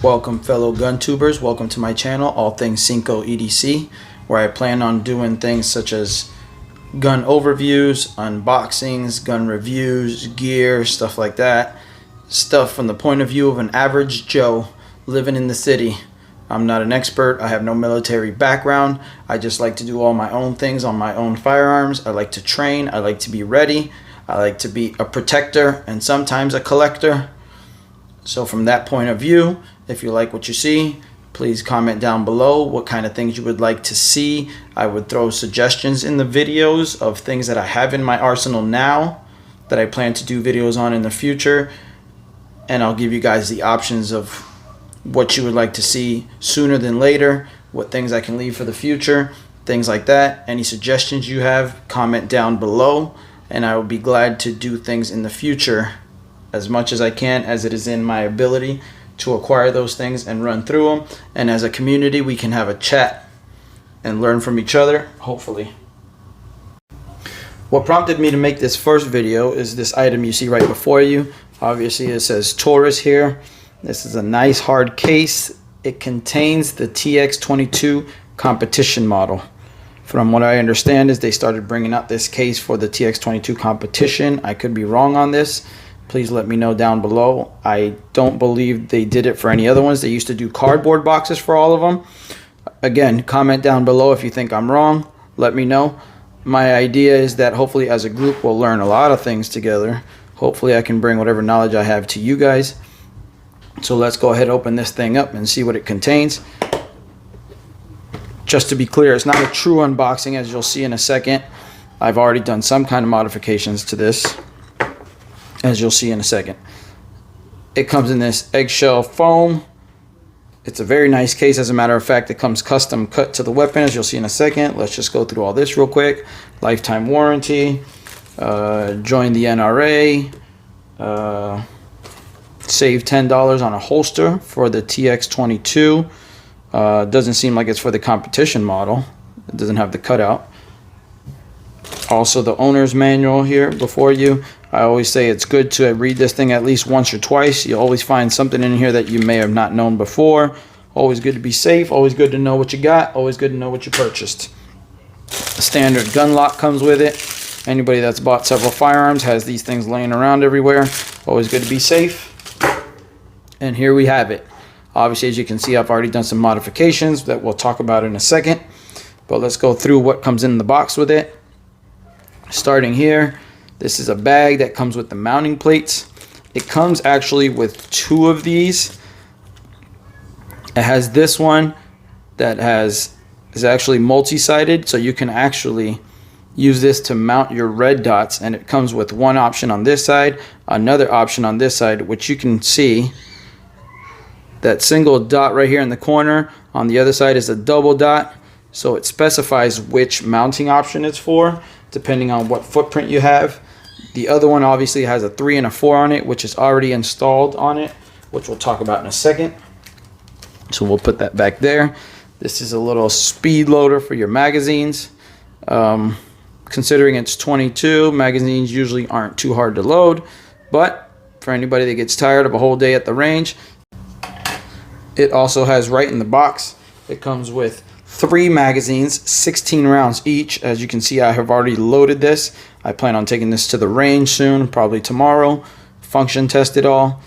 Welcome fellow gun tubers, welcome to my channel, All Things Cinco EDC, where I plan on doing things such as gun overviews, unboxings, gun reviews, gear, stuff like that. Stuff from the point of view of an average Joe living in the city. I'm not an expert, I have no military background, I just like to do all my own things on my own firearms. I like to train, I like to be ready, I like to be a protector and sometimes a collector. So from that point of view, if you like what you see, please comment down below what kind of things you would like to see. I would throw suggestions in the videos of things that I have in my arsenal now that I plan to do videos on in the future. And I'll give you guys the options of what you would like to see sooner than later, what things I can leave for the future, things like that. Any suggestions you have, comment down below, and I will be glad to do things in the future as much as I can, as it is in my ability to acquire those things and run through them. And as a community, we can have a chat and learn from each other, hopefully. What prompted me to make this first video is this item you see right before you. Obviously it says Taurus here. This is a nice hard case. It contains the TX22 competition model. From what I understand is they started bringing out this case for the TX22 competition. I could be wrong on this. Please let me know down below. I don't believe they did it for any other ones. They used to do cardboard boxes for all of them. Again, comment down below if you think I'm wrong. Let me know. My idea is that hopefully as a group we'll learn a lot of things together. Hopefully I can bring whatever knowledge I have to you guys. So let's go ahead and open this thing up and see what it contains. Just to be clear, it's not a true unboxing, as you'll see in a second. I've already done some kind of modifications to this, as you'll see in a second. It comes in this eggshell foam. It's a very nice case. As a matter of fact, it comes custom cut to the weapon, as you'll see in a second. Let's just go through all this real quick. Lifetime warranty, join the NRA, save $10 on a holster for the TX22. Doesn't seem like it's for the competition model. It doesn't have the cutout. Also the owner's manual here before you. I always say it's good to read this thing at least once or twice. You'll always find something in here that you may have not known before. Always good to be safe, always good to know what you got, always good to know what you purchased. A standard gun lock comes with it. Anybody that's bought several firearms has these things laying around everywhere. Always good to be safe. And here we have it. Obviously, as you can see, I've already done some modifications that we'll talk about in a second. But let's go through what comes in the box with it. Starting here, this is a bag that comes with the mounting plates. It comes actually with two of these. It has this one that is actually multi-sided, so you can actually use this to mount your red dots, and it comes with one option on this side, another option on this side, which you can see that single dot right here in the corner. On the other side is a double dot, so it specifies which mounting option it's for depending on what footprint you have. The other one obviously has a 3 and a 4 on it, which is already installed on it, which we'll talk about in a second. So we'll put that back there. This is a little speed loader for your magazines. Considering it's 22, magazines usually aren't too hard to load, but for anybody that gets tired of a whole day at the range, it also has right in the box, it comes with 3 magazines, 16 rounds each. As you can see, I have already loaded this. I plan on taking this to the range soon, probably tomorrow. Function test it all.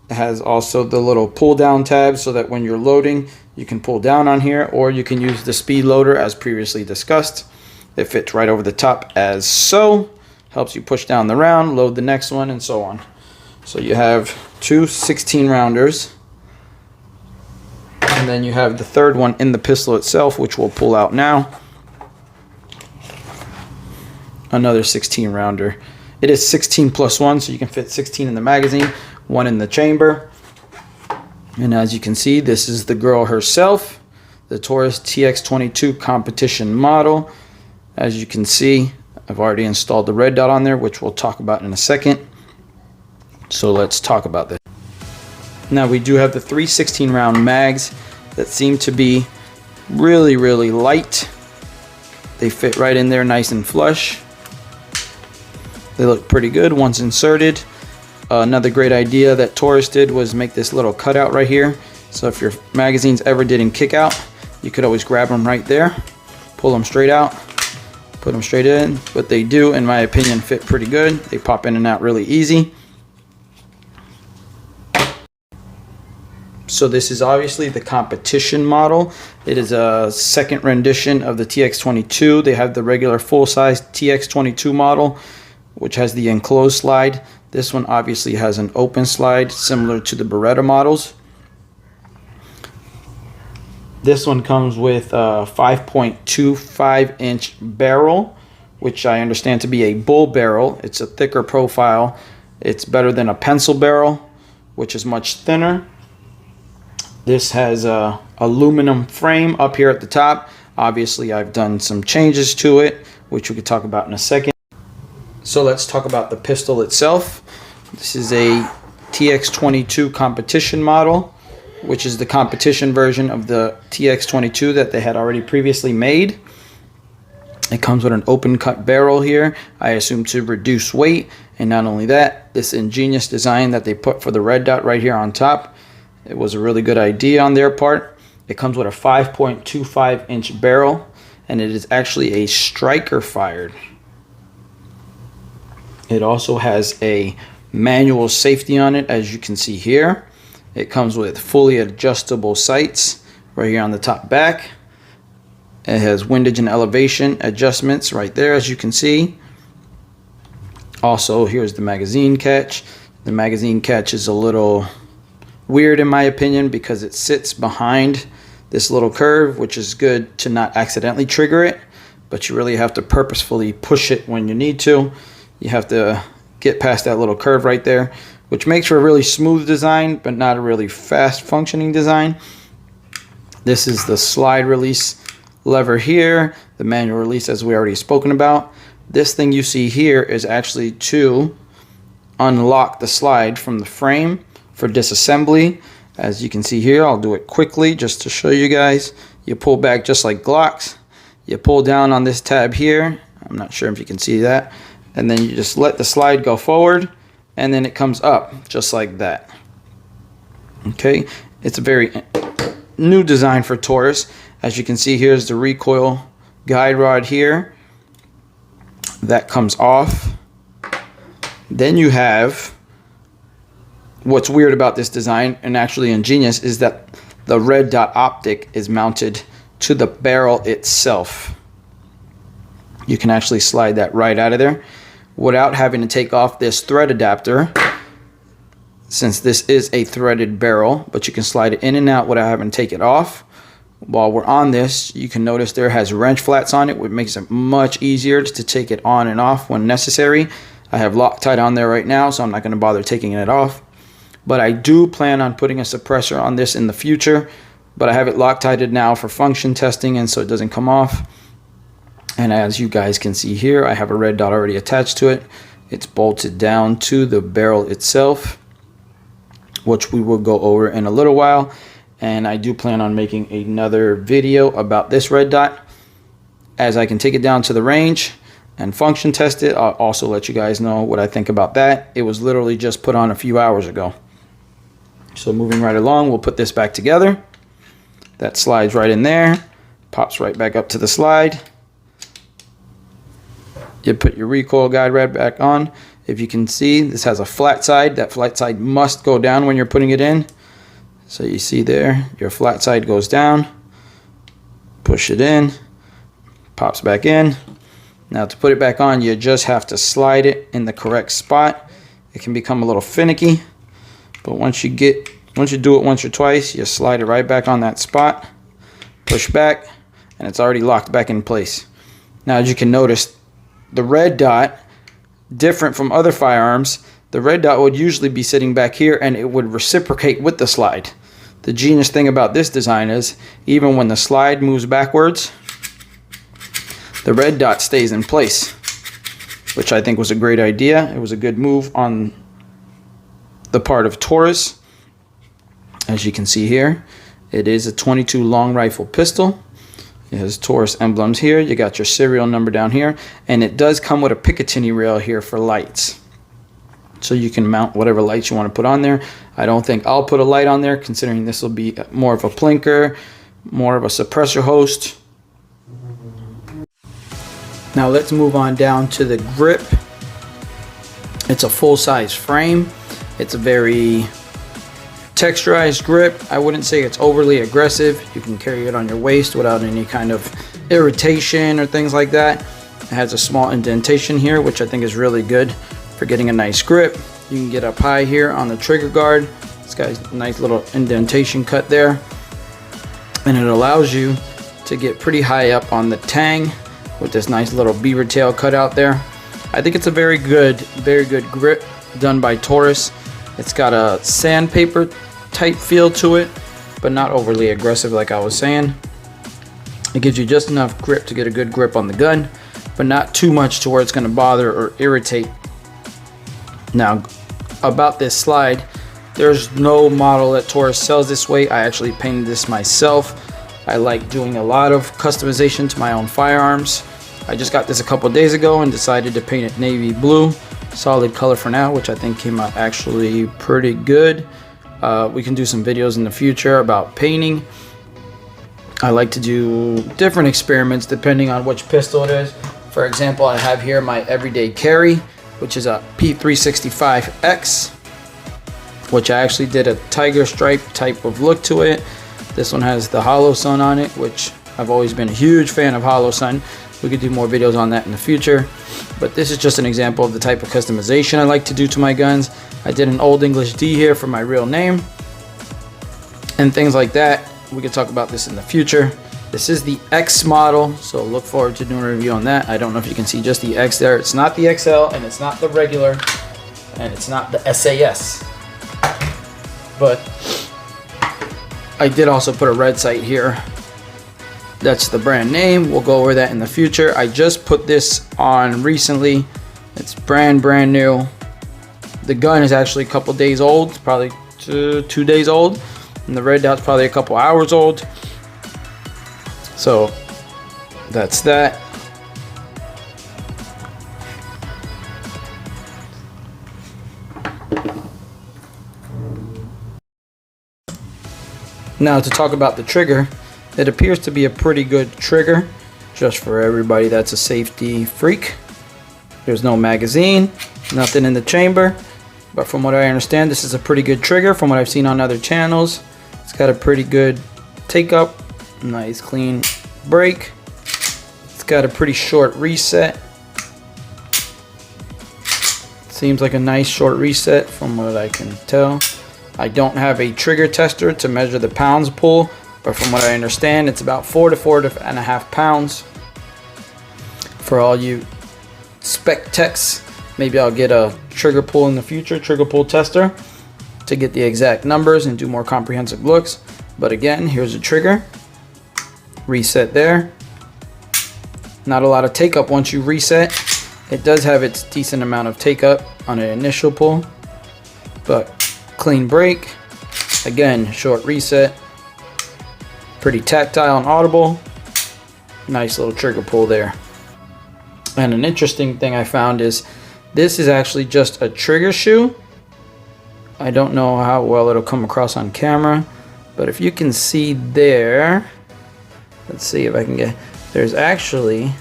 It has also the little pull down tab so that when you're loading, you can pull down on here, or you can use the speed loader as previously discussed. It fits right over the top as so. Helps you push down the round, load the next one, and so on. So you have 2 16 rounders. And then you have the third one in the pistol itself, which we'll pull out now. Another 16 rounder. It is 16 plus 1, so you can fit 16 in the magazine, 1 in the chamber. And as you can see, this is the girl herself, the Taurus TX22 competition model. As you can see, I've already installed the red dot on there, which we'll talk about in a second. So let's talk about this. Now we do have the 316 round mags that seem to be really light. They fit right in there nice and flush. They look pretty good once inserted. Another great idea that Taurus did was make this little cutout right here. So if your magazines ever didn't kick out, you could always grab them right there, pull them straight out, put them straight in. But they do, in my opinion, fit pretty good. They pop in and out really easy. So this is obviously the competition model. It is a second rendition of the TX22. They have the regular full-size TX22 model, which has the enclosed slide. This one obviously has an open slide, similar to the Beretta models. This one comes with a 5.25 inch barrel, which I understand to be a bull barrel. It's a thicker profile. It's better than a pencil barrel, which is much thinner. This has a aluminum frame up here at the top. Obviously, I've done some changes to it, which we could talk about in a second. So let's talk about the pistol itself. This is a TX22 competition model, which is the competition version of the TX22 that they had already previously made. It comes with an open cut barrel here, I assume to reduce weight. And not only that, this ingenious design that they put for the red dot right here on top, it was a really good idea on their part. It comes with a 5.25 inch barrel, and it is actually a striker fired. It also has a manual safety on it, as you can see here. It comes with fully adjustable sights right here on the top back. It has windage and elevation adjustments right there, as you can see. Also, here's the magazine catch. The magazine catch is a little weird in my opinion because it sits behind this little curve, which is good to not accidentally trigger it, but you really have to purposefully push it when you need to. You have to get past that little curve right there, which makes for a really smooth design, but not a really fast functioning design. This is the slide release lever here, the manual release as we already spoken about. This thing you see here is actually to unlock the slide from the frame for disassembly. As you can see here, I'll do it quickly just to show you guys. You pull back just like Glocks. You pull down on this tab here. I'm not sure if you can see that. And then you just let the slide go forward, and then it comes up just like that. Okay, it's a very new design for Taurus. As you can see, here's the recoil guide rod here. That comes off. Then you have, what's weird about this design, and actually ingenious, is that the red dot optic is mounted to the barrel itself. You can actually slide that right out of there without having to take off this thread adapter, since this is a threaded barrel, but you can slide it in and out without having to take it off. While we're on this, you can notice there has wrench flats on it, which makes it much easier to take it on and off when necessary. I have Loctite on there right now, so I'm not going to bother taking it off. But I do plan on putting a suppressor on this in the future, but I have it Loctited now for function testing, and so it doesn't come off. And as you guys can see here, I have a red dot already attached to it. It's bolted down to the barrel itself, which we will go over in a little while. And I do plan on making another video about this red dot. As I can take it down to the range and function test it, I'll also let you guys know what I think about that. It was literally just put on a few hours ago. So moving right along, we'll put this back together. That slides right in there, pops right back up to the slide. You put your recoil guide right back on. If you can see, this has a flat side. That flat side must go down when you're putting it in. So you see there, your flat side goes down. Push it in, pops back in. Now to put it back on, you just have to slide it in the correct spot. It can become a little finicky, but once you do it once or twice, you slide it right back on that spot, push back, and it's already locked back in place. Now as you can notice, the red dot, different from other firearms, the red dot would usually be sitting back here and it would reciprocate with the slide. The genius thing about this design is even when the slide moves backwards, the red dot stays in place, which I think was a great idea. It was a good move on the part of Taurus. As you can see here, it is a 22 long rifle pistol. It has Taurus emblems here. You got your serial number down here, and it does come with a Picatinny rail here for lights. So you can mount whatever lights you want to put on there. I don't think I'll put a light on there, considering this will be more of a plinker, more of a suppressor host. Now let's move on down to the grip. It's a full-size frame. It's a very texturized grip. I wouldn't say it's overly aggressive. You can carry it on your waist without any kind of irritation or things like that. It has a small indentation here, which I think is really good for getting a nice grip. You can get up high here on the trigger guard. It's got a nice little indentation cut there, and it allows you to get pretty high up on the tang with this nice little beaver tail cut out there. I think it's a very good grip done by Taurus. It's got a sandpaper type feel to it, but not overly aggressive like I was saying. It gives you just enough grip to get a good grip on the gun, but not too much to where it's going to bother or irritate. Now, about this slide, there's no model that Taurus sells this way. I actually painted this myself. I like doing a lot of customization to my own firearms. I just got this a couple days ago and decided to paint it navy blue. Solid color for now, which I think came out actually pretty good. We can do some videos in the future about painting. I like to do different experiments depending on which pistol it is. For example, I have here my everyday carry, which is a P365X, which I actually did a tiger stripe type of look to it. This one has the hollow sun on it, which I've always been a huge fan of hollow sun. We could do more videos on that in the future, but this is just an example of the type of customization I like to do to my guns. I did an Old English D here for my real name and things like that. We could talk about this in the future. This is the X model, so look forward to doing a review on that. I don't know if you can see just the X there. It's not the XL, and it's not the regular, and it's not the SAS. But I did also put a red sight here. That's the brand name. We'll go over that in the future. I just put this on recently. It's brand new. The gun is actually a couple days old. It's probably two days old. And the red dot's probably a couple hours old. So that's that. Now to talk about the trigger, it appears to be a pretty good trigger, just for everybody that's a safety freak. There's no magazine, nothing in the chamber, but from what I understand, this is a pretty good trigger from what I've seen on other channels. It's got a pretty good take up, nice clean break. It's got a pretty short reset. Seems like a nice short reset from what I can tell. I don't have a trigger tester to measure the pounds pull, but from what I understand, it's about 4 to 4.5 pounds. For all you spec techs, maybe I'll get a trigger pull in the future, trigger pull tester, to get the exact numbers and do more comprehensive looks. But again, here's a trigger. Reset there. Not a lot of take up once you reset. It does have its decent amount of take up on an initial pull, but clean break. Again, short reset. Pretty tactile and audible. Nice little trigger pull there. And an interesting thing I found is this is actually just a trigger shoe. I don't know how well it'll come across on camera, but if you can see there, let's see if I can get, there's actually,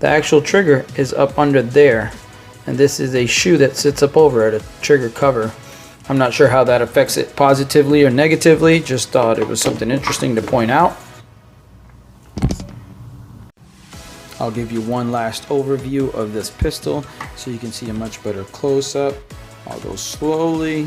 the actual trigger is up under there, and this is a shoe that sits up over it, a trigger cover. I'm not sure how that affects it positively or negatively, just thought it was something interesting to point out. I'll give you one last overview of this pistol so you can see a much better close-up. I'll go slowly.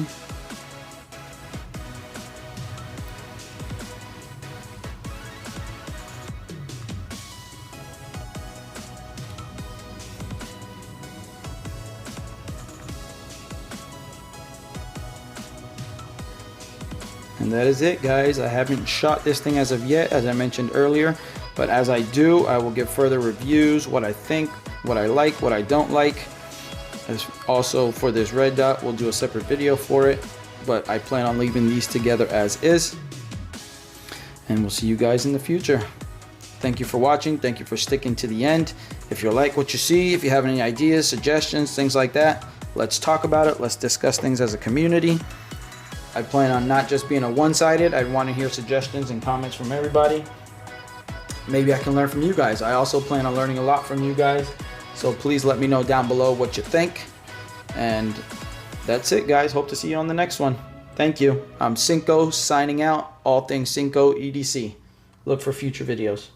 And that is it, guys. I haven't shot this thing as of yet, as I mentioned earlier, but as I do, I will give further reviews, what I think, what I like, what I don't like. As also for this red dot, we'll do a separate video for it, but I plan on leaving these together as is. And we'll see you guys in the future. Thank you for watching. Thank you for sticking to the end. If you like what you see, if you have any ideas, suggestions, things like that, let's talk about it. Let's discuss things as a community. I plan on not just being a one-sided. I want to hear suggestions and comments from everybody. Maybe I can learn from you guys. I also plan on learning a lot from you guys. So please let me know down below what you think. And that's it, guys. Hope to see you on the next one. Thank you. I'm Cinco signing out. All things Cinco EDC. Look for future videos.